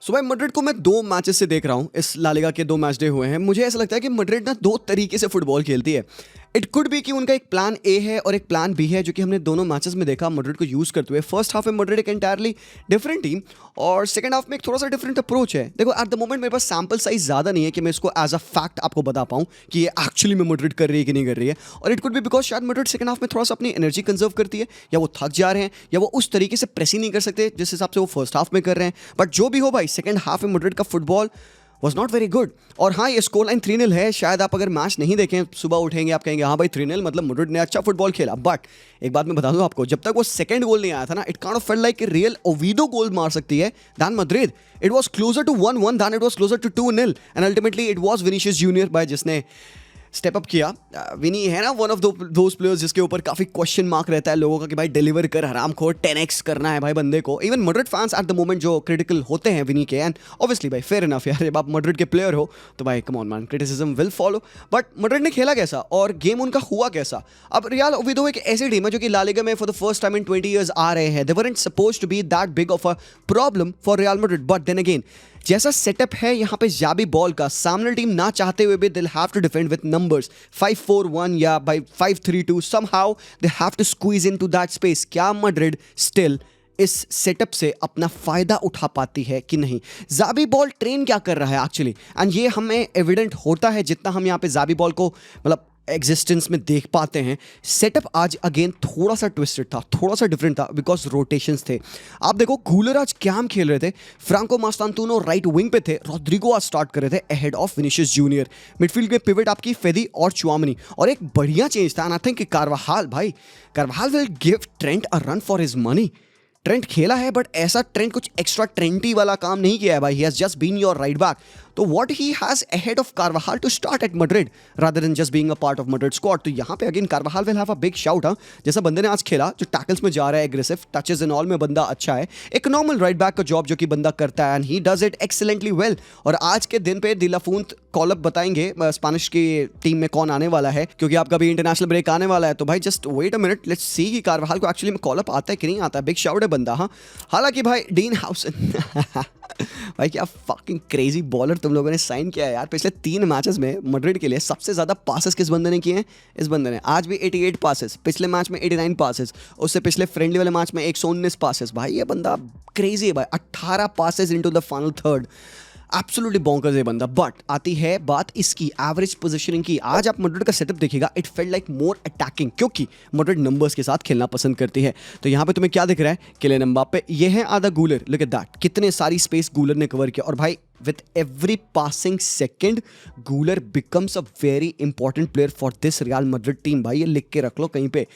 सो भाई मैड्रिड को मैं 2 मैचेस से देख रहा हूँ, इस ला लीगा के 2 मैच डे हुए हैं। मुझे ऐसा लगता है कि मैड्रिड ना 2 तरीके से फुटबॉल खेलती है। इट कुड बी कि उनका एक प्लान ए है और एक प्लान बी है, जो कि हमने दोनों मैचेस में देखा मैड्रिड को यूज़ करते हुए। फर्स्ट हाफ में मैड्रिड एक एंटायरली डिफरेंट टीम और सेकंड हाफ में एक थोड़ा सा डिफरेंट अप्रोच है। देखो एट द मोमेंट मेरे पास सैम्पल साइज ज़्यादा नहीं है कि मैं इसको एज अ फैक्ट आपको बता पाऊँ कि ये एक्चुअली में मैड्रिड कर रही है कि नहीं कर रही है। और इट कुड बी बिकॉज शायद मैड्रिड सेकंड हाफ में थोड़ा सा अपनी एनर्जी कंजर्व करती है, या वो थक जा रहे हैं, या वो उस तरीके से प्रेसिंग नहीं कर सकते जिस हिसाब से वो फर्स्ट हाफ में कर रहे हैं। बट जो भी हो भाई, सेकंड हाफ में मैड्रिड का football was not very good. और हाँ, ये स्कोर लाइन 3-0 है। शायद आप अगर मैच नहीं देखें, सुबह उठेंगे आप कहेंगे हाँ भाई 3-0 मतलब मैड्रिड ने अच्छा फुटबॉल खेला। बट एक बात मैं बता दूं आपको, जब तक वो सेकंड गोल नहीं आया था ना, it kind of felt like Real Oviedo goal मार सकती है than Madrid. It was closer to 1-1 than it was closer to 2-0 and ultimately it was Vinicius Junior भाई जिसने स्टेप अप किया। विनी है ना वन ऑफ दोज प्लेयर्स जिसके ऊपर काफ़ी क्वेश्चन मार्क रहता है लोगों का कि भाई डिलीवर कर हरामखोर, 10x करना है भाई बंदे को। Even Madrid fans eight the moment जो क्रिटिकल होते हैं विनी के, एंड ऑब्वियसली भाई फेयर इनफ यार, जब आप मैड्रिड के प्लेयर हो तो भाई come on man, criticism will follow. But Madrid ने खेला कैसा और गेम उनका हुआ कैसा? अब रियल ओविडो एक ऐसी टीम है जो कि ला लीगा में for the first time in 20 years आ रहे हैं। They weren't supposed to be that big of a problem for Real Madrid, but then again जैसा सेटअप है यहाँ पे जाबी बॉल का, सामने टीम ना चाहते हुए भी दिल have to defend with numbers 5-4-1 या by 5-3-2, somehow they have to squeeze into that space. क्या मैड्रिड स्टिल इस सेटअप से अपना फायदा उठा पाती है कि नहीं? जाबी बॉल ट्रेन क्या कर रहा है एक्चुअली, एंड ये हमें एविडेंट होता है जितना हम यहाँ पे जाबी बॉल को मतलब एग्जिस्टेंस में देख पाते हैं। सेटअप आज अगेन थोड़ा सा ट्विस्टेड था, थोड़ा सा डिफरेंट था बिकॉज रोटेशंस थे। आप देखो गूलर आज क्या हम खेल रहे थे, फ्रांको मास्तांतुनो राइट विंग पे थे, रोड्रिगो आज स्टार्ट कर रहे थे ahead of Vinicius junior. Midfield में पिवट आपकी फेदी और चुआमनी, और एक बढ़िया चेंज था एंड आई थिंक कि कारवाहाल will give Trent a run for his money. Trent खेला है बट ऐसा ट्रेंट कुछ एक्स्ट्रा ट्रेंटी वाला काम नहीं किया है भाई। He has just been your right back. तो what he has ahead of Carvajal to start at Madrid rather than just being a part of Madrid squad. तो यहाँ पे again Carvajal will have a big shout. हाँ, जैसा बंदे ने आज खेला, जो टैकल्स में जा रहा है, एग्रेसिव टचेस एंड ऑल में बंदा अच्छा है, एक नॉर्मल राइट बैक का जॉब जो कि बंदा करता है and he does it excellently well. और आज के दिन पे दिलाफूंत कॉल अप बताएंगे स्पेनिश की टीम में कौन आने वाला है, क्योंकि आपका भी इंटरनेशनल ब्रेक आने वाला है। तो भाई just wait a minute, let's see कि कारवाहाल को एक्चुअली में कॉल अप आता है कि नहीं आता है। बिग शाउट है बंदा। हाँ, हालांकि भाई डीन हाउसन भाई क्या फकिंग क्रेजी बॉलर तुम लोगों ने साइन किया है यार। पिछले 3 मैचेस में मैड्रिड के लिए सबसे ज़्यादा पासेस किस बंदे ने किए हैं? इस बंदे ने। आज भी 88 पासेस, पिछले मैच में 89 पासेस, उससे पिछले फ्रेंडली वाले मैच में 119 पासेस। भाई ये बंदा क्रेजी है भाई, 18 passes into the final third. Absolutely bonkers है बंदा। बट आती है बात इसकी एवरेज पोजीशनिंग की। आज आप मैड्रिड का सेटअप देखिएगा, it felt like more attacking, क्योंकि मैड्रिड नंबर्स के साथ खेलना पसंद करती है। तो यहाँ पे तुम्हें क्या दिख रहा है? किलियन एम्बाप्पे, ये है आधा गूलर। लुक एट दैट, कितने सारी स्पेस गूलर ने कवर किया। और भाई with every passing second Gular becomes a very important player for this Real Madrid team। भाई ये लिख के रख लो कहीं पे,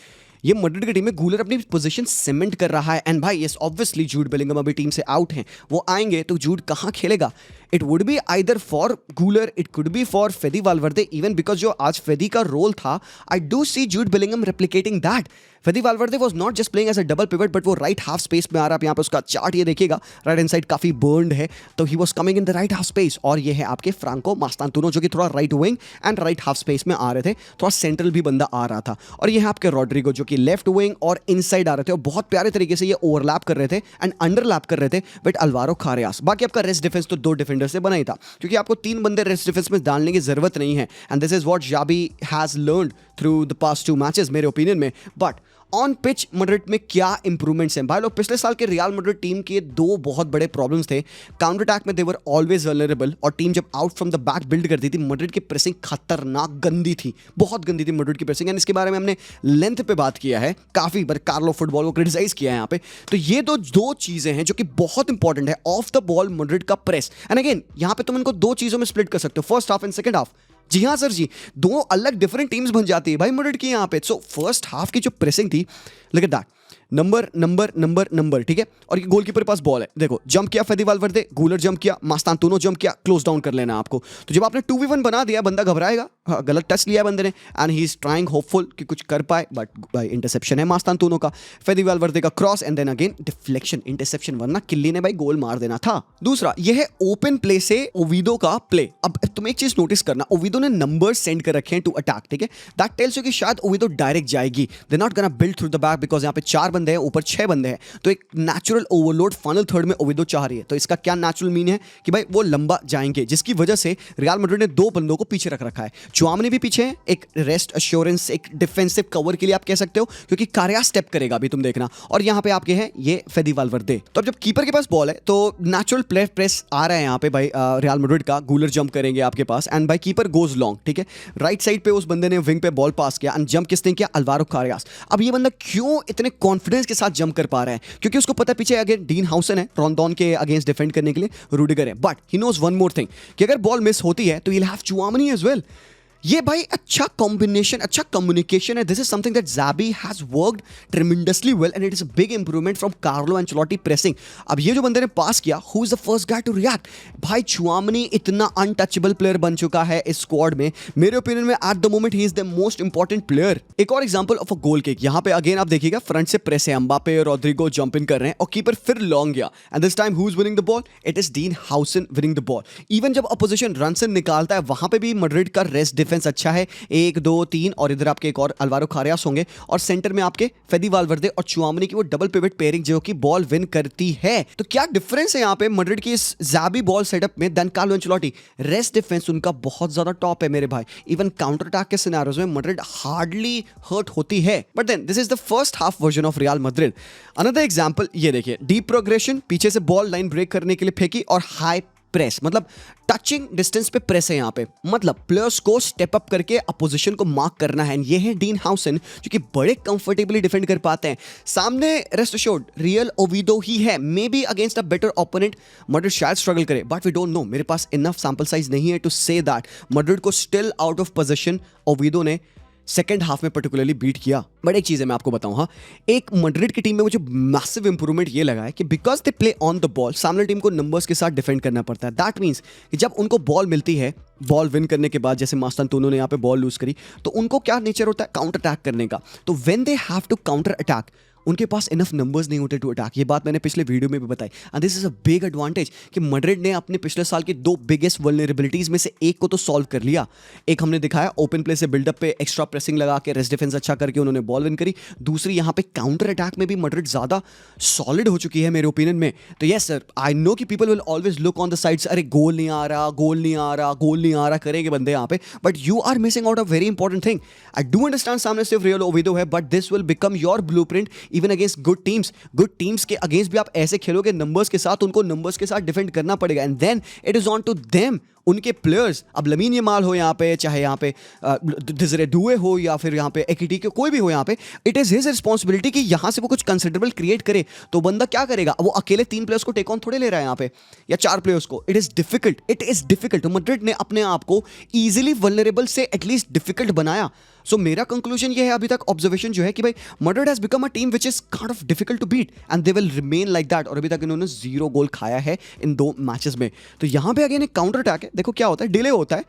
ये मैड्रिड की टीम में गूलर अपनी पोजीशन सीमेंट कर रहा है। एंड भाई यस ऑब्वियसली जूड बेलिंगम अभी टीम से आउट हैं, वो आएंगे तो जूड कहाँ खेलेगा? It would be either for Guler, it could be for Fede Valverde, even because जो आज फेदी का रोल था, I do see Jude Bellingham replicating that. Fede Valverde was not just playing as a double pivot, but वो right half space में आ रहा है। यहाँ पे उसका चार्ट ये देखिएगा, राइट हैंड साइड काफी बर्न्ड है, तो he was coming in the right half space. और ये है आपके फ्रांको मास्तांतुनो जो कि थोड़ा right wing and right half space में आ रहे थे, थोड़ा सेंट्रल भी बंदा आ रहा था। और ये है आपके रोड्रिगो जो कि लेफ्ट विंग और इनसाइड आ रहे थे, और बहुत प्यारे तरीके से ये ओवरलैप कर रहे थे एंड अंडरलैप कर रहे थे विद अल्वारो खारेयास। बाकी आपका रेस्ट डिफेंस तो 2 डिफेंडर से बना ही था, क्योंकि आपको 3 बंदे रेस्ट डिफेंस में डालने की जरूरत नहीं है। And this is what Xabi has learned through the past 2 matches मेरे ओपिनियन में। बट ऑन पिच मैड्रिड में क्या इंप्रूवमेंट्स हैं भाई लोग? पिछले साल के रियल मैड्रिड टीम के 2 बहुत बड़े प्रॉब्लम्स थे। काउंटर अटैक में दे वर ऑलवेज वल्नरेबल, और टीम जब out from the back build करती थी, मैड्रिड की प्रेसिंग खतरनाक गंदी थी, बहुत गंदी थी मैड्रिड की प्रेसिंग। एंड इसके बारे में हमने लेंथ पे बात किया है काफ़ी बार, कार्लो फुटबॉल को क्रिटिसाइज किया है यहाँ पे। तो ये दो चीज़ें हैं जो कि बहुत इंपॉर्टेंट है ऑफ द बॉल मैड्रिड का प्रेस। एंड अगेन यहाँ पे तुम इनको 2 चीज़ों में स्प्लिट कर सकते हो, first half and second half. जी हाँ सर जी, 2 अलग डिफरेंट टीम्स बन जाती है भाई मैड्रिड की यहाँ पे। सो फर्स्ट हाफ की जो प्रेसिंग थी, लुक एट दैट, नंबर, ठीक है। और ये गोलकीपर के पास बॉल है, देखो जंप किया फेदी वालवर्दे, गूलर जंप किया, मास्तांतुनो जंप किया, क्लोज डाउन कर लेना आपको। तो जब आपने 2v1 बना दिया, बंदा घबराएगा। हाँ, गलत टच लिया बंदे ने and he is trying hopeful कि कुछ कर पाए, बट भाई इंटरसेप्शन है मास्तांतुनो का। फेदी वालवर्दे का cross and then again deflection, interception, वरना किल्ली ने भाई गोल मार देना था। दूसरा ये है ओपन प्ले से ओविडो का प्ले। अब तुम एक चीज नोटिस करना, ओविडो ने नंबर सेंड कर रखे हैं टू अटैक, ठीक है। दैट टेल्स यू कि शायद ओविडो डायरेक्ट जाएगी, they not gonna build through the back, because यहाँ पे 4 बंदे हैं, ऊपर 6 बंदे हैं, तो एक नेचुरल ओवरलोड फाइनल थर्ड में ओविडो चाह रही है। तो इसका क्या नेचुरल मीन है कि भाई वो लंबा जाएंगे, जिसकी वजह से रियल मैड्रिड ने 2 बंदों को पीछे रख रखा है। चुआमेनी भी पीछे है, एक रेस्ट एश्योरेंस, एक डिफेंसिव कवर के लिए आप कह सकते हो, क्योंकि कार्या स्टेप करेगा अभी, तुम देखना। और यहाँ पे आपके हैं ये फेदी वाल्वर्दे। तो अब जब कीपर के पास बॉल है तो नेचुरल प्रेस आ रहा है यहाँ पे भाई रियल मैड्रिड का। गूलर जंप करेंगे आपके पास एंड भाई कीपर गोज लॉन्ग, ठीक है। राइट साइड पे उस बंदे ने विंग पे बॉल पास किया एंड जंप किसने किया? अल्वारो कारियास। अब ये बंदा क्यों इतने कॉन्फिडेंस के साथ जंप कर पा रहा है? क्योंकि उसको पता है पीछे अगेन डीन हाउसन है, रॉन्डॉन के अगेंस्ट डिफेंड करने के लिए रूडिगर है। But he knows one more thing कि अगर बॉल मिस होती है तो he will have Tchouameni as well. ये भाई अच्छा कॉम्बिनेशन, अच्छा कम्युनिकेशन है। This is something that Xabi has worked tremendously well and it is a big improvement from Carlo Ancelotti pressing. अब ये जो बंदे ने पास किया, who is the first guy to react? भाई चुआमेनी इतना अनटचेबल प्लेयर बन चुका है इस स्क्वाड में, मेरे ओपिनियन में eight the moment he is the most important player. एक और example of a goal kick, यहाँ पे अगेन आप देखिएगा फ्रंट से प्रेस है, एम्बापे और रोड्रिगो जंप इन कर रहे हैं और कीपर फिर लॉन्ग गया and this time who is winning the ball? It is dean हाउसन winning the ball. Even जब अपोजिशन रन से निकालता है वहां पे भी मैड्रिड का रेस्ट डिफेंस अच्छा है, 1 2 3 और इधर आपके एक और अल्वारो कारियास होंगे और सेंटर में आपके फेदी वाल्वर्दे और चुआमेनी की वो डबल पिवट पेयरिंग जो कि बॉल विन करती है। तो क्या डिफरेंस है यहाँ पे मैड्रिड की इस ज़ाबी बॉल सेटअप में then Carlo Ancelotti? Rest defence उनका बहुत ज्यादा टॉप है मेरे भाई। इवन काउंटर अटैक के सिनेरियोज में मैड्रिड हार्डली हर्ट होती है। But then this is the first half version of Real Madrid. Another example ये देखिए, डीप प्रोग्रेशन, पीछे से बॉल लाइन ब्रेक करने के लिए फेंकी और हाई प्रेस, मतलब टचिंग डिस्टेंस पे प्रेस है यहाँ पे, मतलब प्लेयर्स को स्टेप अप करके अपोजिशन को मार्क करना है। ये है डीन हाउसन जो कि बड़े कंफर्टेबली डिफेंड कर पाते हैं। सामने रेस्ट एश्योर्ड रियल ओविडो ही है, may be against a better opponent Madrid शायद स्ट्रगल करे, बट वी डोंट नो। मेरे पास इनफ सैंपल साइज नहीं है टू से दैट मैड्रिड को स्टिल आउट ऑफ पोजीशन ओविडो ने सेकेंड हाफ में पर्टिकुलरली बीट किया। बट एक चीज़ है मैं आपको बताऊं, हाँ, एक मैड्रिड की टीम में मुझे मैसिव इंप्रूवमेंट ये लगा है कि because they play on the ball, सामने टीम को नंबर्स के साथ डिफेंड करना पड़ता है। दैट मीन्स कि जब उनको बॉल मिलती है, बॉल विन करने के बाद, जैसे मास्तानतुनो ने यहाँ पे बॉल लूज करी, तो उनको क्या नेचर होता है? काउंटर अटैक करने का। तो when they have to counter attack, उनके पास इनफ नंबर्स नहीं होते टू अटैक। ये बात मैंने पिछले वीडियो में भी बताई and this is a big advantage कि मैड्रिड ने अपने पिछले साल की 2 बिगेस्ट वल्नरेबिलिटीज में से एक को तो सॉल्व कर लिया। एक हमने दिखाया ओपन प्ले से बिल्डअप पे एक्स्ट्रा प्रेसिंग लगा के रेस्ट डिफेंस अच्छा करके उन्होंने बॉल विन करी। दूसरी यहाँ पे काउंटर अटैक में भी मैड्रिड ज्यादा सॉलिड हो चुकी है मेरे ओपिनियन में। तो यस सर, आई नो कि people will always look on the sides, अरे गोल नहीं आ रहा, गोल नहीं आ रहा, गोल नहीं आ रहा करेंगे बंदे यहाँ पे, but you are missing out a very important thing. I do understand सामने सिर्फ रियल ओविडो है, but this will become your blueprint even against good teams. Good teams के अगेंस्ट भी आप ऐसे खेलोगे नंबर्स के साथ, उनको नंबर्स के साथ डिफेंड करना पड़ेगा and then it is on to them, उनके प्लेयर्स। अब लमीन यमाल हो यहाँ पे, चाहे यहाँ पे डिज़रे डुए हो या फिर यहाँ पे एकिटी के कोई भी हो यहाँ पे, इट इज हिज रिस्पॉन्सिबिलिटी कि यहाँ से वो कुछ कंसिडरेबल क्रिएट करे। तो बंदा क्या करेगा? वो अकेले 3 प्लेयर्स को टेक ऑन थोड़े ले रहा है यहाँ पे, या 4 प्लेयर्स को। It is difficult. तो मैड्रिड ने अपने आप को इजीली वल्नरेबल से एटलीस्ट डिफिकल्ट बनाया। सो मेरा कंक्लूजन ये है अभी तक, ऑब्जर्वेशन जो है कि भाई Madrid has become a team which is kind of difficult to beat and they will remain like that. और अभी तक इन्होंने 0 गोल खाया है इन 2 मैचेस में। तो यहाँ पे अगेन एक काउंटर अटैक है, देखो क्या होता है, डिले होता है,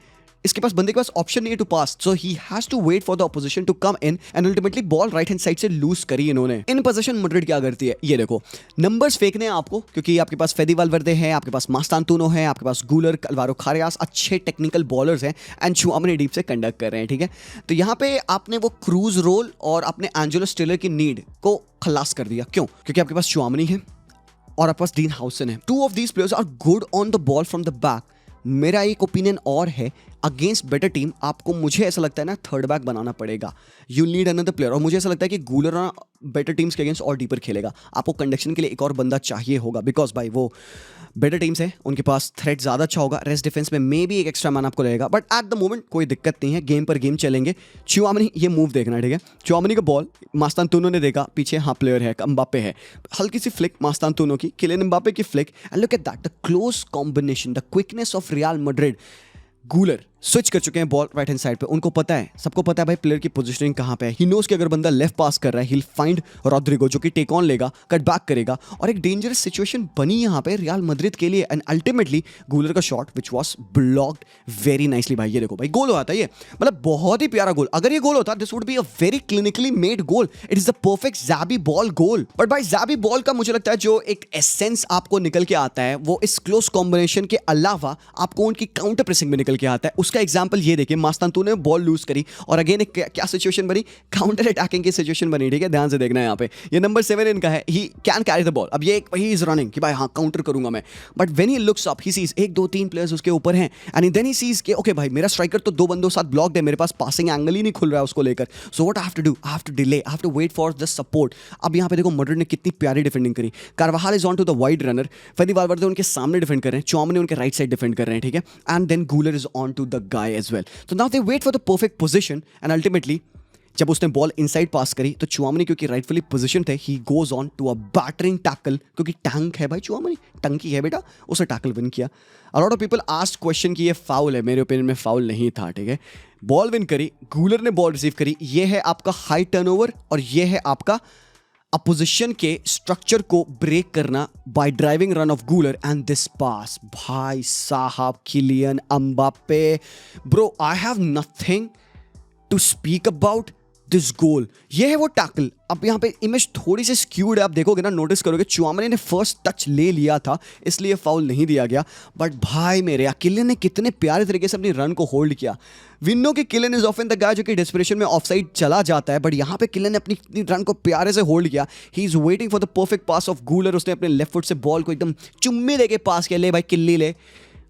इसके पास बंदे के पास ऑप्शन नहीं है to pass, so he has to wait for the opposition to come in and ultimately ball right hand side से लूज करी इन्होंने। इन पोजीशन मैड्रिड क्या करती है, ये देखो, नंबर्स फेंकने हैं आपको, क्योंकि आपके पास फेदी वाल्वर्दे है, आपके पास मास्तानतुनो है, आपके पास गूलर, अल्वारो कारियास, अच्छे टेक्निकल बॉलर्स हैं एंड चुआमेनी डीप से कंडक्ट कर रहे हैं, ठीक है। तो यहाँ पे आपने वो क्रूज रोल और अपने एंजेलो स्टिलर की नीड को खलास कर दिया। क्यों? क्योंकि आपके पास चुआमेनी है और आपके पास डीन हाउसन है। 2 of these players are good on the ball from the back. मेरा एक ओपिनियन और है, अगेंस्ट बेटर टीम आपको, मुझे ऐसा लगता है ना, थर्ड बैक बनाना पड़ेगा। You need another player. और मुझे ऐसा लगता है कि गूलर बेटर टीम्स के अगेंस्ट और डीपर खेलेगा, आपको कंडक्शन के लिए एक और बंदा चाहिए होगा, बिकॉज भाई वो बेटर टीम्स है, उनके पास थ्रेट ज़्यादा अच्छा होगा। रेस्ट डिफेंस में मे भी एक एक्स्ट्रा मैन आपको रहेगा, बट एट द मोमेंट कोई दिक्कत नहीं है, गेम पर गेम चलेंगे। चुआमेनी, ये मूव देखना है, ठीक है। चुआमेनी का बॉल मास्तानतुनो ने देखा, पीछे हाँ प्लेयर है, एम्बापे है, हल्की सी फ्लिक मास्तानतुनो की, किलियन एम्बापे की flick and look at that, the close combination, the quickness of Real Madrid. Gular switch कर चुके हैं बॉल राइट हैंड साइड पे, उनको पता है, सबको पता है भाई प्लेयर की पोजीशनिंग कहाँ पे है। ही नोस कि अगर बंदा लेफ्ट पास कर रहा है, ही फाइंड रोड्रिगो जो कि टेक ऑन लेगा, कट बैक करेगा, और एक डेंजरस सिचुएशन बनी यहाँ पे रियल मैड्रिड के लिए एंड अल्टीमेटली गूलर का shot which was blocked very nicely. भाई ये देखो भाई, गोल हुआ था ये, मतलब बहुत ही प्यारा गोल। अगर ये गोल होता, this would be a very clinically made goal. It is the perfect Xabi ball goal. But भाई ज़ाबी बॉल का मुझे लगता है जो एक एसेंस आपको निकल के आता है, वो इस क्लोज कॉम्बिनेशन के अलावा आपको उनकी काउंटर प्रेसिंग में निकल के आता है। उसका एग्जांपल ये देखिए, मास्तांतुने बॉल लूज करी और अगेन एक क्या सिचुएशन बनी, काउंटर अटैकिंग की सिचुएशन बनी, ठीक है, ध्यान से देखना है यहाँ पे। ये नंबर 7 इनका है, he can carry the ball. अब ये ही इज रनिंग कि भाई हाँ काउंटर करूंगा मैं, but when he looks up he sees 1 2 3 players उसके ऊपर हैं एंड देन ही सीज के ओके भाई मेरा स्ट्राइकर तो 2 बंदों साथ ब्लॉक है, मेरे पास पासिंग एंगल ही नहीं खुल रहा है उसको लेकर, so what I have to do, I have to delay, I have to wait for the support. अब यहाँ पे देखो मैड्रिड ने कितनी प्यारी डिफेंडिंग करी, Carvajal is on to the wide runner, Fede Valverde उनके सामने डिफेंड कर रहे हैं, चौमनी उनके राइट साइड डिफेंड कर रहे हैं, ठीक है, and then Guler is on to the guy as well. तो now they wait for the perfect position and ultimately जब उसने बॉल इनसाइड पास करी तो चुआमनी क्योंकि राइटफुली पोजीशन थे, he goes on to a battering tackle, क्योंकि टैंक है भाई चुआमनी, टंकी है बेटा, उसने टैकल विन किया। A lot of people asked question कि ये फाउल है, मेरे ओपिनियन में फाउल नहीं था, ठीक है। बॉल विन करी, गूलर ने बॉल रिसीव करी, ये है आपका हाई टर्नओवर और ये है आपका अपोजिशन के स्ट्रक्चर को ब्रेक करना by driving run of Guler and this pass. भाई साहब Kylian Mbappe, bro I have nothing to speak about this goal. ये है वो टैकल। अब यहाँ पे इमेज थोड़ी सी स्क्यूड है, आप देखोगे ना, नोटिस करोगे चुआमनी ने फर्स्ट टच ले लिया था इसलिए फाउल नहीं दिया गया, बट भाई मेरे किलियन ने कितने प्यारे तरीके से अपनी रन को होल्ड किया। वी नो कि Kylian is often the guy जो कि डेस्परेशन में ऑफसाइड चला जाता है, बट यहाँ पे किलियन ने अपनी रन को प्यारे से होल्ड किया। He is waiting for the perfect pass of Guler. उसने अपने लेफ्ट फुट से बॉल को एकदम चुम्मी देके पास किया, ले भाई किल्ली ले,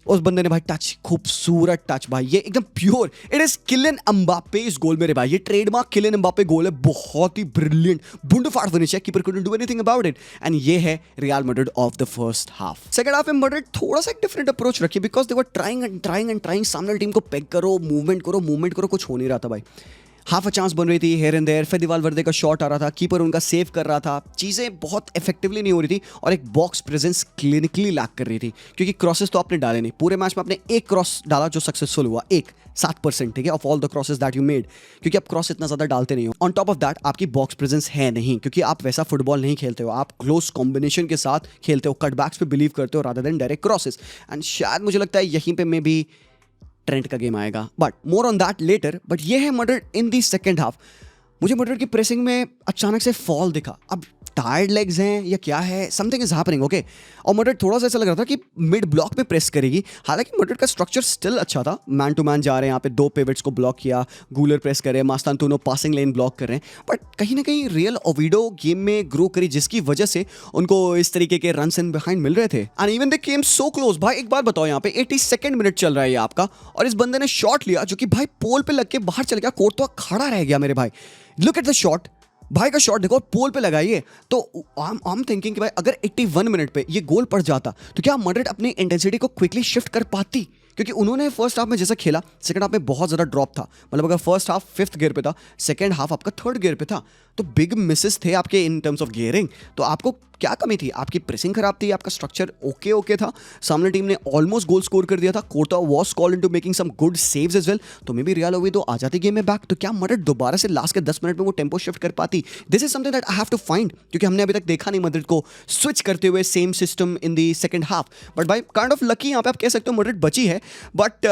उस बंदे ने भाई टच, खूबसूरत टच भाई, ये एकदम pure, it is Kylian Mbappe इस गोल मेरे भाई, ये ट्रेडमार्क किलियन एम्बाप्पे गोल है, बहुत ही ब्रिलियंट बुंडफाड़ फिनिश है, keeper couldn't do anything about it and ये है real Madrid of the first half. Second half में मैड्रिड थोड़ा सा एक डिफरेंट अप्रोच रखी बिकॉज दे वर ट्राइंग, सामने टीम को पेग करो, मूवमेंट करो, कुछ हो नहीं रहा था भाई। हाफ अ चांस बन रही थी हेयर एंड देयर, फेदी वाल्वर्दे का शॉट आ रहा था, कीपर उनका सेव कर रहा था, चीज़ें बहुत इफेक्टिवली नहीं हो रही थी और एक बॉक्स प्रेजेंस क्लिनिकली लैक कर रही थी, क्योंकि क्रॉसेस तो आपने डाले नहीं पूरे मैच में, आपने एक क्रॉस डाला जो सक्सेसफुल हुआ, 7%, ठीक है, of all the crosses that you made, क्योंकि आप क्रॉस इतना ज़्यादा डालते नहीं हो। ऑन टॉप ऑफ दैट आपकी बॉक्स प्रेजेंस है नहीं, क्योंकि आप वैसा फुटबॉल नहीं खेलते हो, आप क्लोज कॉम्बिनेशन के साथ खेलते हो, कटबैक्स पे बिलीव करते हो rather than direct crosses, and शायद मुझे लगता है यहीं पे मे बी ट्रेंट का गेम आएगा, but more on that later. But ये है Madrid in the second half. मुझे मैड्रिड की प्रेसिंग में अचानक से फॉल दिखा, अब टायर्ड लेग्स हैं या क्या है, समथिंग इज हैपनिंग, ओके। और मैड्रिड थोड़ा सा ऐसा लग रहा था कि मिड ब्लॉक में प्रेस करेगी, हालांकि मैड्रिड का स्ट्रक्चर स्टिल अच्छा था, मैन टू मैन जा रहे हैं, यहाँ पे 2 पिवट्स को ब्लॉक किया, गूलर प्रेस करे, मास्तांतुनो पासिंग लेन ब्लॉक कर रहे हैं, बट कहीं ना कहीं रियल ओविडो गेम में ग्रो करी, जिसकी वजह से उनको इस तरीके के रन इन बिहाइंड मिल रहे थे and even they came so close. भाई एक बार बताओ, यहाँ पे 82nd मिनट चल रहा है ये आपका, और इस बंदे ने शॉट लिया जो कि भाई पोल पे लग के बाहर चल गया, कोर्तवा खड़ा रह गया मेरे भाई। लुक एट द शॉट, भाई का शॉट देखो, पोल पे लगाइए। तो आई एम थिंकिंग कि भाई अगर 81 मिनट पे ये गोल पड़ जाता तो क्या मैड्रिड अपनी इंटेंसिटी को क्विकली शिफ्ट कर पाती, क्योंकि उन्होंने फर्स्ट हाफ में जैसा खेला, सेकंड हाफ में बहुत ज़्यादा ड्रॉप था, मतलब अगर फर्स्ट हाफ 5th गियर पे था, सेकंड हाफ आपका 3rd गियर पे था, तो बिग मिसेस थे आपके इन टर्म्स ऑफ गियरिंग। तो आपको क्या कमी थी, आपकी प्रेसिंग खराब थी, आपका स्ट्रक्चर ओके था, सामने टीम ने ऑलमोस्ट गोल स्कोर कर दिया था, Courtois was called into making some good saves as well, तो मे बी रियल ओविडो आ जाती गेम में बैक, तो क्या मैड्रिड दोबारा से लास्ट के 10 मिनट में वो टेंपो शिफ्ट कर पाती? This is something that I have to find, क्योंकि हमने अभी तक देखा नहीं मैड्रिड को स्विच करते हुए same system in the second half. But भाई काइंड ऑफ लकी यहाँ पे आप कह सकते हो मैड्रिड बची है, but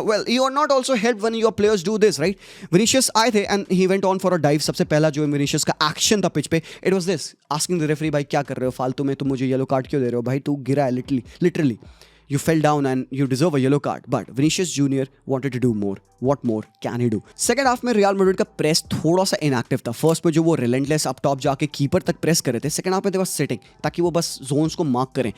well you are not also help when your players do this, right. Vinicius आए थे and he went on for a dive, सबसे पहला जो विनीशियस का एक्शन था पिच पे, it was this, asking the referee भाई क्या कर रहे हो फालतू में, तुम मुझे येलो कार्ड क्यों दे रहे हो भाई, तू गिरा है literally, you fell down and you deserve a yellow card, but Vinicius Junior wanted to do more. What more can he do? Second half में रियल मैड्रिड का प्रेस थोड़ा सा इनएक्टिव था। फर्स्ट में जो वो रिलेंटलेस अप टॉप जाके keeper तक प्रेस कर रहे थे, सेकंड हाफ में दे वर सिटिंग ताकि वो बस जोन्स को मार्क करें।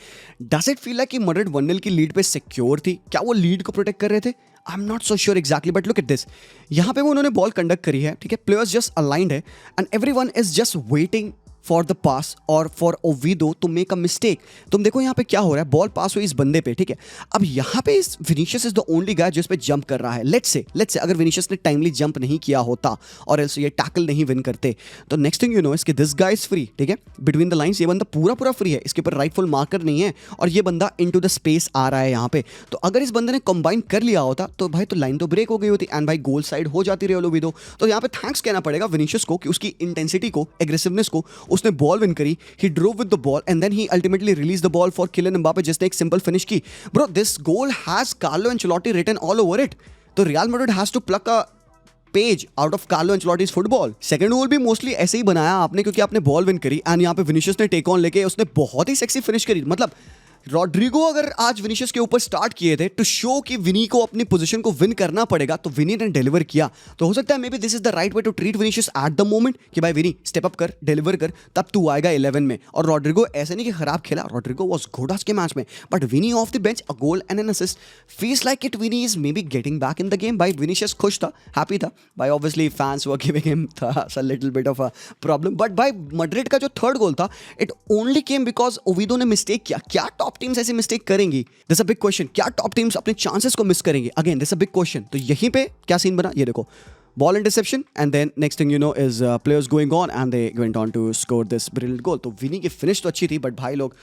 डज इट फील लाइक कि मैड्रिड 1-0 की लीड पे सिक्योर थी? क्या वो लीड को प्रोटेक्ट कर रहे थे? आई am not so sure exactly, but look at this, यहाँ पे वो उन्होंने बॉल कंडक्ट करी है, ठीक है, प्लेयर्स जस्ट अलाइंड है and everyone is just waiting for the pass और for Oviedo to make a mistake. तुम देखो यहाँ पे क्या हो रहा है, बॉल पास हुई इस बंदे पे, ठीक है, अब यहाँ पे इस Vinicius is the only guy जो इस पे जंप कर रहा है। लेट्स से अगर विनीशियस ने टाइमली जंप नहीं किया होता और एल्सो ये टैकल नहीं विन करते, तो नेक्स्ट थिंग यू नो इसके दिस गाय इज फ्री, ठीक है, बिटवीन द लाइंस ये बंदा पूरा फ्री है, इसके ऊपर राइटफुल मार्कर नहीं है और ये बंदा इनटू द स्पेस आ रहा है यहाँ पे। तो अगर इस बंदे ने कंबाइन कर लिया होता तो भाई तो लाइन तो ब्रेक हो गई होती एंड भाई गोल साइड हो जाती रही ओविडो। तो यहाँ पे थैंक्स कहना पड़ेगा विनीशियस को कि उसकी इंटेंसिटी को, एग्रेसिवनेस को, उसने बॉल विन करी, he drove with the ball and then he ultimately released the ball for Kylian Mbappe, जिसने एक सिंपल फिनिश की। Bro, this goal has Carlo Ancelotti written all over it. तो Real Madrid has to pluck a page out of Carlo Ancelotti's football. Second goal भी mostly ऐसे ही बनाया आपने, क्योंकि आपने बॉल विन करी एंड यहाँ पे विनीशियस ने टेक ऑन लेके उसने बहुत ही सेक्सी फिनिश करी। मतलब रॉड्रिगो अगर आज विनीशियस के ऊपर स्टार्ट किए थे टू शो कि विनी को अपनी पोजीशन को विन करना पड़ेगा, तो विनी ने डिलीवर किया। तो हो सकता है maybe this is the right way to treat Vinicius at the moment कि भाई विनी स्टेप अप कर, डिलीवर कर, तब तू आएगा 11 में। और रॉड्रिगो ऐसे नहीं कि खराब खेला, रॉड्रिगो वाज गुड आज के मैच में, but Vini off the bench, a goal and an assist, feels like it Vini is maybe getting back in the game. भाई विनीशियस खुश था, हैप्पी था भाई, obviously fans were giving him a little bit of a problem, but भाई Madrid का जो third goal था, it only came because Oviedo ने मिस्टेक किया। क्या टॉप टीम्स ऐसी मिस्टेक करेंगी? This a big question. क्या टॉप टीम्स अपने चांसेस को मिस करेंगी? Again this a big question. तो यहीं पे क्या सीन बना, ये देखो, ball interception and then next thing you know is players going on and they went on to score this brilliant goal. तो विनी की फिनिश तो अच्छी थी, बट भाई लोग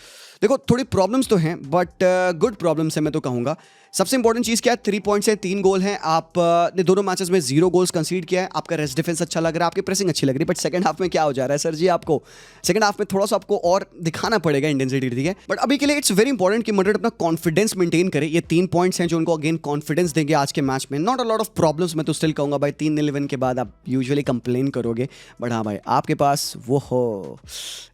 देखो थोड़ी प्रॉब्लम्स तो हैं, बट गुड प्रॉब्लम्स है मैं तो कहूँगा। सबसे इंपॉर्टेंट चीज़ क्या है, 3 पॉइंट्स हैं, 3 गोल हैं। आप ने दोनों मैचेस में 0 गोल्स कंसीड किया है। आपका रेस्ट डिफेंस अच्छा लग रहा है, आपकी प्रेसिंग अच्छी लग रही है, बट सेकंड हाफ में क्या हो जा रहा है सर जी? आपको सेकंड हाफ में थोड़ा सा आपको और दिखाना पड़ेगा इंटेंसिटी, ठीक है? बट अभी के लिए इट्स वेरी इंपॉर्टेंट कि मैड्रिड अपना कॉन्फिडेंस मेंटेन करे। ये 3 पॉइंट्स हैं जो उनको अगेन कॉन्फिडेंस देंगे आज के मैच में। Not a lot of problems, मैं तो स्टिल कहूँगा भाई 3-0 विन के बाद आप यूजुअली कंप्लेन करोगे, बट हाँ भाई आपके पास वो हो,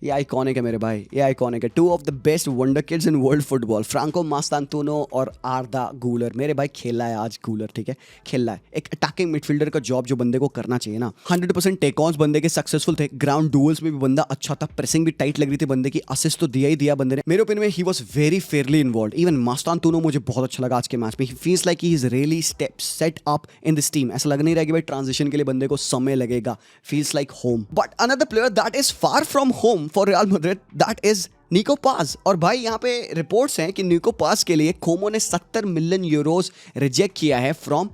ये आइकॉनिक है मेरे भाई, ये आइकॉनिक है। 2 of the best wonder kids in world football, Franco Mastantuono और आर्दा गूलर। मेरे भाई खेला है आज गूलर, ठीक है, खेला है। एक अटैकिंग मिडफील्डर का जॉब जो बंदे को करना चाहिए ना, 100% टेक ऑन्स बंदे के सक्सेसफुल थे। ग्राउंड डुअल्स में भी बंदा अच्छा था, प्रेसिंग भी टाइट लग रही थी बंदे की, असिस्ट तो दिया ही दिया बंदे ने। मेरे ओपिनियन में he was very fairly involved. Even Mastantuono मुझे बहुत अच्छा लगा आज के मैच में। He feels like he is really step set up in this team. ऐसा लग नहीं रहा कि भाई ट्रांजिशन के लिए बंदे को समय लगेगा, feels like home. But another player that is far from home for Real Madrid, that is निको पास। और भाई यहाँ पे रिपोर्ट्स हैं कि निको पास के लिए कोमो ने 70 मिलियन यूरोस रिजेक्ट किया है फ्रॉम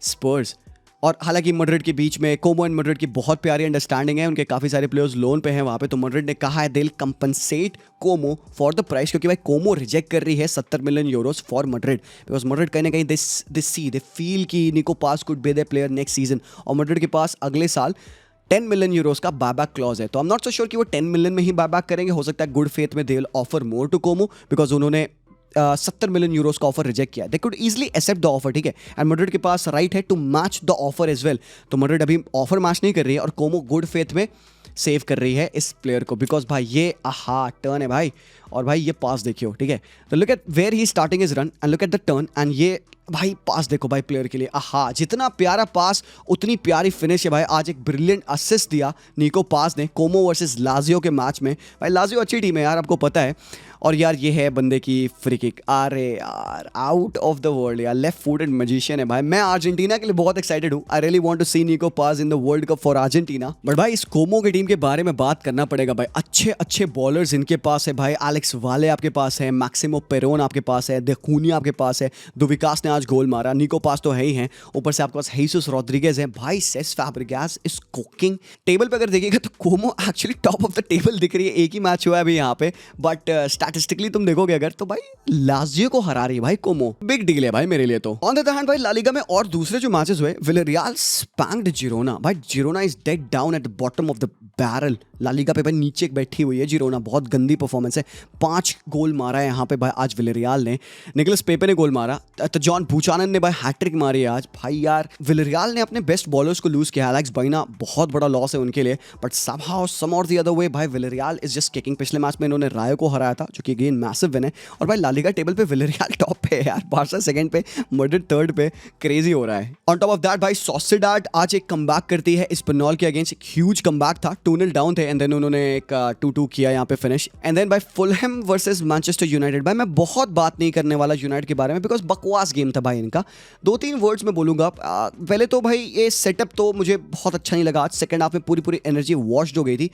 स्पर्स। और हालांकि मैड्रिड के बीच में कोमो एंड मैड्रिड की बहुत प्यारी अंडरस्टैंडिंग है, उनके काफ़ी सारे प्लेयर्स लोन पे हैं वहाँ पे। तो मैड्रिड ने कहा है deal compensate Como for the price, क्योंकि भाई कोमो रिजेक्ट कर रही है 70 million euros for Madrid, because Madrid कहीं ना कहीं दे फील कि Nico Paz could be the player next season. और मैड्रिड के पास अगले साल 10 मिलियन यूरोस का बायबैक क्लॉज है। तो I am not so sure कि वो 10 मिलियन में ही बायबैक करेंगे। हो सकता है गुड फेथ में they will offer more to Como, because उन्होंने 70 मिलियन यूरोस का ऑफर रिजेक्ट किया। They could easily accept the offer, ठीक है। एंड मैड्रिड के पास राइट है to match the offer as well. तो मैड्रिड अभी ऑफर मैच नहीं कर रही है और कोमो गुड फेथ में सेव कर रही है इस प्लेयर को, बिकॉज भाई ये आहा टर्न है भाई। और भाई ये पास देखियो, ठीक है। तो look at where he starting is run and look at the turn, and ये भाई पास देखो भाई प्लेयर के लिए, आहा जितना प्यारा पास उतनी प्यारी फिनिश है भाई। आज एक ब्रिलियंट असिस्ट दिया निको पास ने कोमो वर्सेस लाजियो के मैच में। भाई लाजियो अच्छी टीम है यार, आपको पता है। और यार ये है बंदे की फ्री किक, अरे यार आउट ऑफ द वर्ल्ड यार, लेफ्ट फुटेड मैजिशियन है भाई। मैं अर्जेंटीना के लिए बहुत एक्साइटेड हूँ। I really want to see Nico Paz in the world cup for Argentina. But भाई इस कोमो की टीम के बारे में बात करना पड़ेगा भाई। अच्छे अच्छे बॉलर्स इनके पास है भाई। एलेक्स वाले आपके पास है, मैक्सिमो पेरोन आपके पास है, देकुनिया आपके पास है, दुविकास ने आज गोल मारा, निको पास तो है ही है, ऊपर से आपके पास हेसुस रोड्रिगेज है। भाई Cesc Fabregas is cooking. Table पे अगर देखिएगा तो Como actually top of the table दिख रही है। एक ही मैच हुआ है अभी यहाँ पे, बट स्टैटिस्टिकली तुम देखोगे अगर तो भाई लाजियो को हरा रही है भाई कोमो। बिग डील है भाई मेरे लिए तो। ऑन द अदर हैंड भाई ला लीगा में और दूसरे जो मैचेस हुए, विलेरियल स्पैंक्ड जिरोना। भाई Girona is dead down at the bottom of the barrel. La Liga पे भाई नीचे बैठी हुई है जिरोना, बहुत गंदी परफॉर्मेंस है। 5 गोल मारा है यहाँ पे भाई आज विलेरियल ने। निकोलस पेपे ने गोल मारा, तो जॉन बुचानन ने भाई हैट्रिक मारी है आज। भाई यार विलेरियल ने अपने बेस्ट बॉलर्स को लूज किया। एलेक्स बाइना बहुत बड़ा लॉस है उनके लिए, बट समहाउ सम और द अदर वे भाई विलेरियल इज जस्ट किकिंग। पिछले मैच में इन्होंने रायो को हराया था, जो कि अगेन मैसिव विन है। और भाई ला लीगा टेबल पे विलेरियल टॉप पे है यार, बार्सा सेकंड पे, मैड्रिड थर्ड पे। क्रेजी हो रहा है। ऑन टॉप ऑफ दैट भाई सोसिएडाड आज एक कमबैक करती है एस्पान्योल के अगेंस्ट। एक ह्यूज कमबैक था, 2-0 डाउन थे एंड देन उन्होंने एक 2-2 किया यहाँ पे फिनिश। एंड देन भाई फुलहैम वर्सेस मैनचेस्टर यूनाइटेड। भाई मैं बहुत बात नहीं करने वाला यूनाइटेड के बारे में, बिकॉज बकवास गेम था भाई इनका। 2-3 वर्ड्स में बोलूंगा। पहले तो भाई ये सेटअप तो मुझे बहुत अच्छा नहीं लगा। आज सेकंड हाफ में पूरी एनर्जी वॉश्ड हो गई थी।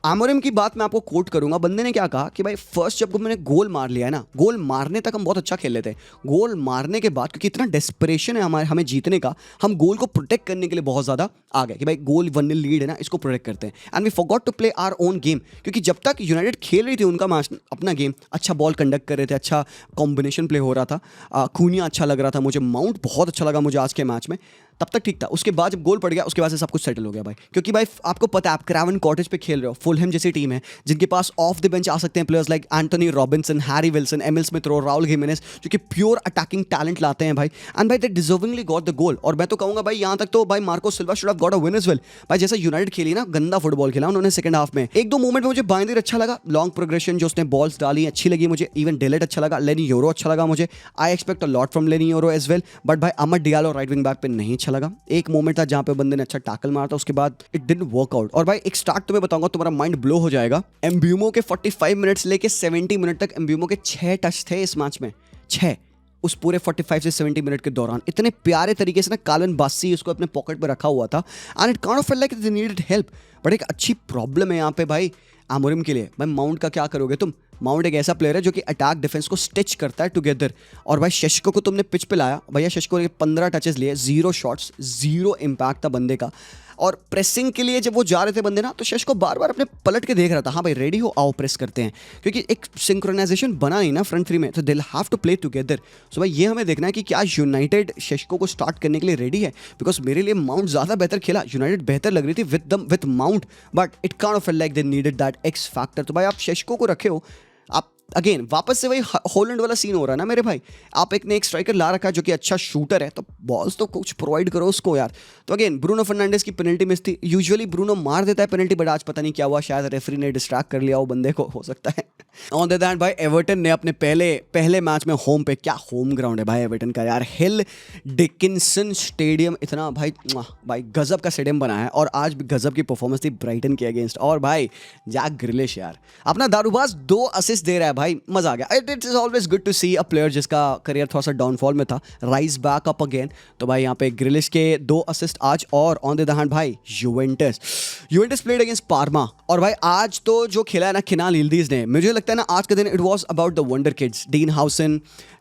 आमोरिम की बात मैं आपको कोट करूंगा। बंदे ने क्या कहा कि भाई फर्स्ट जब मैंने गोल मार लिया है ना, गोल मारने तक हम बहुत अच्छा खेल लेते हैं, गोल मारने के बाद क्योंकि इतना डेस्परेशन है हमें जीतने का, हम गोल को प्रोटेक्ट करने के लिए बहुत ज़्यादा आ गए कि भाई गोल 1-0 लीड है ना, इसको प्रोटेक्ट करते हैं। And we forgot to play our own game, क्योंकि जब तक यूनाइटेड खेल रही थी उनका मैच अपना गेम, अच्छा बॉल कंडक्ट कर रहे थे, अच्छा कॉम्बिनेशन प्ले हो रहा था, खूनिया अच्छा लग रहा था मुझे, माउंट बहुत अच्छा लगा मुझे आज के मैच में। तब तक ठीक था, उसके बाद जब गोल पड़ गया उसके बाद से सब कुछ सेटल हो गया भाई, क्योंकि भाई आपको पता है आप क्रेवन कॉटेज पे खेल रहे हो, फुलहैम जैसी टीम है जिनके पास ऑफ द बेंच आ सकते हैं players like Antonee Robinson, Harry Wilson, Emile Smith Rowe, Raul Jimenez, जो कि प्योर अटैकिंग टैलेंट लाते हैं भाई, एंड भाई they deservingly got the goal. और मैं तो कहूंगा भाई यहाँ तक तो भाई Marco Silva should have got a win as well भाई, जैसा यूनाइटेड खेली ना, गंदा फुटबॉल खेला उन्होंने सेकंड हाफ में। एक दो मोमेंट में मुझे बाइंदर अच्छा लगा, लॉन्ग प्रोग्रेशन जो उसने बॉल्स डाली अच्छी लगी मुझे, इवन डेलेट अच्छा लगा, लेनी योरो अच्छा लगा मुझे, I expect a lot from लेनी योरो एज वेल, बट भाई अमर डियालो राइट विंग बैक पे नहीं अच्छा लगा। एक मोमेंट था जहां पे बंदे ने अच्छा टैकल मारा था, उसके बाद इट डिडंट वर्क आउट। और भाई एक स्टार्ट तुम्हें बताऊंगा, तुम्हारा माइंड ब्लो हो जाएगा। एम्ब्यूमो के 45 मिनट्स लेके 70 मिनट तक एम्ब्यूमो के 6 टच थे इस मैच में, 6 उस पूरे 45 से 70 मिनट के दौरान। इतने प्यारे तरीके से ना कालन बासी उसको अपने पॉकेट में रखा हुआ था, and it kind of felt like they needed help. But एक अच्छी प्रॉब्लम है यहाँ पे भाई आमोरिम के लिए, भाई माउंट का क्या करोगे तुम? माउंट एक ऐसा प्लेयर है जो कि अटैक डिफेंस को स्टिच करता है टुगेदर, और भाई शेष्को को तुमने पिच पे लाया, भैया शेष्को ने 15 टचेस लिए, 0 शॉट्स, 0 इम्पैक्ट था बंदे का। और प्रेसिंग के लिए जब वो जा रहे थे बंदे ना, तो शेष्को बार बार अपने पलट के देख रहा था, हाँ भाई रेडी हो, आओ प्रेस करते हैं, क्योंकि एक सिंक्रोनाइजेशन बना नहीं ना फ्रंट थ्री में, तो they have to play together. So भाई ये हमें देखना है कि क्या यूनाइटेड शेष्को को स्टार्ट करने के लिए रेडी है, बिकॉज मेरे लिए माउंट ज़्यादा बेहतर खेला, यूनाइटेड बेहतर लग रही थी with mount, but it kind of felt like they needed that x factor. तो भाई आप शेष्को को रखे हो, आप अगेन वापस से वही हॉलैंड वाला सीन हो रहा है ना मेरे भाई, आप एक ने एक स्ट्राइकर ला रखा है जो कि अच्छा शूटर है, तो बॉल्स तो कुछ प्रोवाइड करो उसको यार। तो अगेन ब्रूनो फर्नांडिस की पेनल्टी मिस थी, यूजुअली ब्रूनो मार देता है पेनल्टी, बट आज पता नहीं क्या हुआ, शायद रेफरी ने डिस्ट्रैक्ट कर लिया वो बंदे को, हो सकता है। ऑन द अदर हैंड भाई एवर्टन ने अपने पहले मैच में होम पे, क्या होम ग्राउंड है भाई एवर्टन का यार, हिल डिकिंसन स्टेडियम, इतना भाई गजब का स्टेडियम बना है, और आज भी गजब की परफॉर्मेंस थी ब्राइटन के अगेंस्ट। और भाई जैक ग्रिलिश यार अपना दारूबाज 2 असिस्ट दे रहा है भाई, मजा आ गया। It is always good to see a player जिसका करियर थोड़ा सा डाउनफॉल में था राइज बैक अप अगेन। तो भाई यहाँ पे ग्रिलिश के 2 असिस्ट आज। और ऑन द अदर हैंड भाई यूवेंटस प्लेड अगेंस्ट पार्मा, और भाई आज तो जो खेला है ना किनान यिल्दीज ने, मुझे लगता है ना आज का दिन it was about the wonder kids, Dean Huijsen,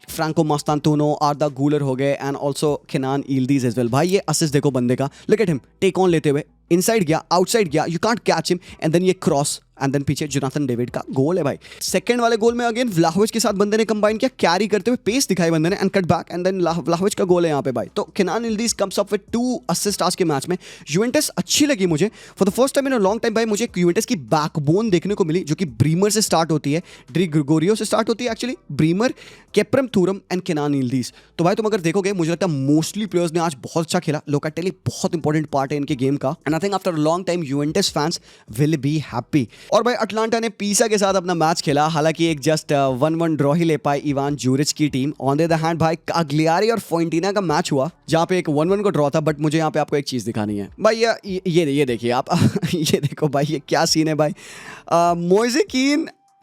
Franco Mastantuono, Arda Guler हो गए, and also Kenan Yildiz as well. भाई ये असिस्ट देखो बंदे का, look at him take on लेते हुए, इनसाइड गया, आउटसाइड गया, you can't catch him, and then ये क्रॉस, एंड देन पीछे जोनाथन डेविड का गोल है भाई। सेकंड वाले गोल में अगेन व्लाहोविच के साथ बंदे ने कंबाइन किया, कैरी करते हुए पेस दिखाई बंदे ने, and cut back, and then Vlahovic का गोल है यहाँ पे भाई। तो Kenan Yildiz comes up with 2 assist आज के मैच में। यूवेंटस अच्छी लगी मुझे for the first time in a long time भाई, मुझे यूवेंटस की बैकबोन देखने को मिली, जो कि ब्रीमर से स्टार्ट होती है, डी ग्रिगोरियो से स्टार्ट होती है एक्चुअली, ब्रीमर, केप्रम थूरम एंड किनान यिल्दीज। तो भाई तुम अगर देखोगे मुझे लगता है मोस्टली प्लेयर्स ने आज बहुत अच्छा खेला, लोकाटेली बहुत इंपॉर्टेंट पार्ट है इनके गेम का, and I think after long time Juventus fans will be happy. और भाई अटलांटा ने पीसा के साथ अपना मैच खेला, हालांकि एक जस्ट 1-1 ड्रॉ ही ले पाई इवान जूरिच की team. On the other hand भाई काग्लियारी और फोइंटिना का मैच हुआ, जहां पे एक 1-1 को ड्रॉ था, बट मुझे यहाँ पे आपको एक चीज दिखानी है भाई, ये देखिए आप ये देखो भाई ये क्या सीन है भाई,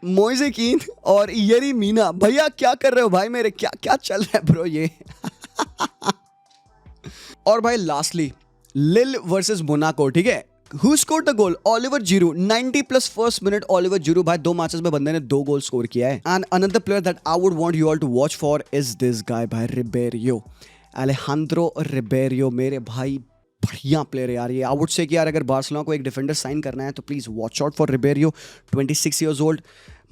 मोइज़े कीन और येरी मीना, भैया क्या कर रहे हो भाई मेरे, क्या क्या चल रहा है ब्रो ये। और भाई लास्टली लिल वर्सेस मोनाको, ठीक है, Who scored the goal? Oliver Giroud, 90 plus first minute Oliver Giroud भाई 2 मैचेस में बंदे ने 2 गोल स्कोर किया है। And another player that I would want you all to watch for is this guy भाई, Ribeiro, Alejandro Ribeiro, मेरे भाई बढ़िया प्लेयर है यार ये। आई वुड से कि यार अगर बार्सिलोना को एक डिफेंडर साइन करना है तो please watch out for Ribeiro, 26 years old,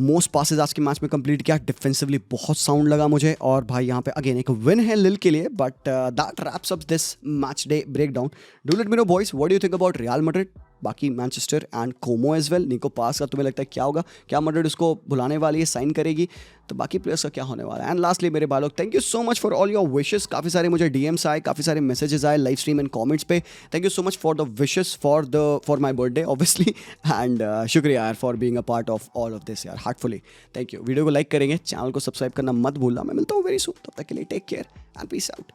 most passes आज के मैच में कंप्लीट किया, डिफेंसिवली बहुत साउंड लगा मुझे। और भाई यहाँ पे अगेन एक विन है लिल के लिए, but that wraps up this match day break down. Do let me know boys, what do you think about Real Madrid, बाकी Manchester and Como as well. Nico Paz का तुम्हें लगता है क्या होगा, क्या मैड्रिड उसको बुलाने वाली है, साइन करेगी, तो बाकी प्लेयर्स का क्या होने वाला है। एंड लास्टली मेरे भाई लोग, thank you so much for all your wishes, काफ़ी सारे मुझे डीएम्स आए, काफ़ी सारे मैसेजेस आए लाइव स्ट्रीम एंड कमेंट्स पे। Thank you so much for the wishes for my birthday obviously, and शुक्रिया यार for being a part of all of this यार, हार्टफुली थैंक यू। वीडियो को लाइक करेंगे, चैनल को subscribe करना मत भूलना। मैं मिलता हूँ वेरी सून, तब तक के लिए take care and peace out.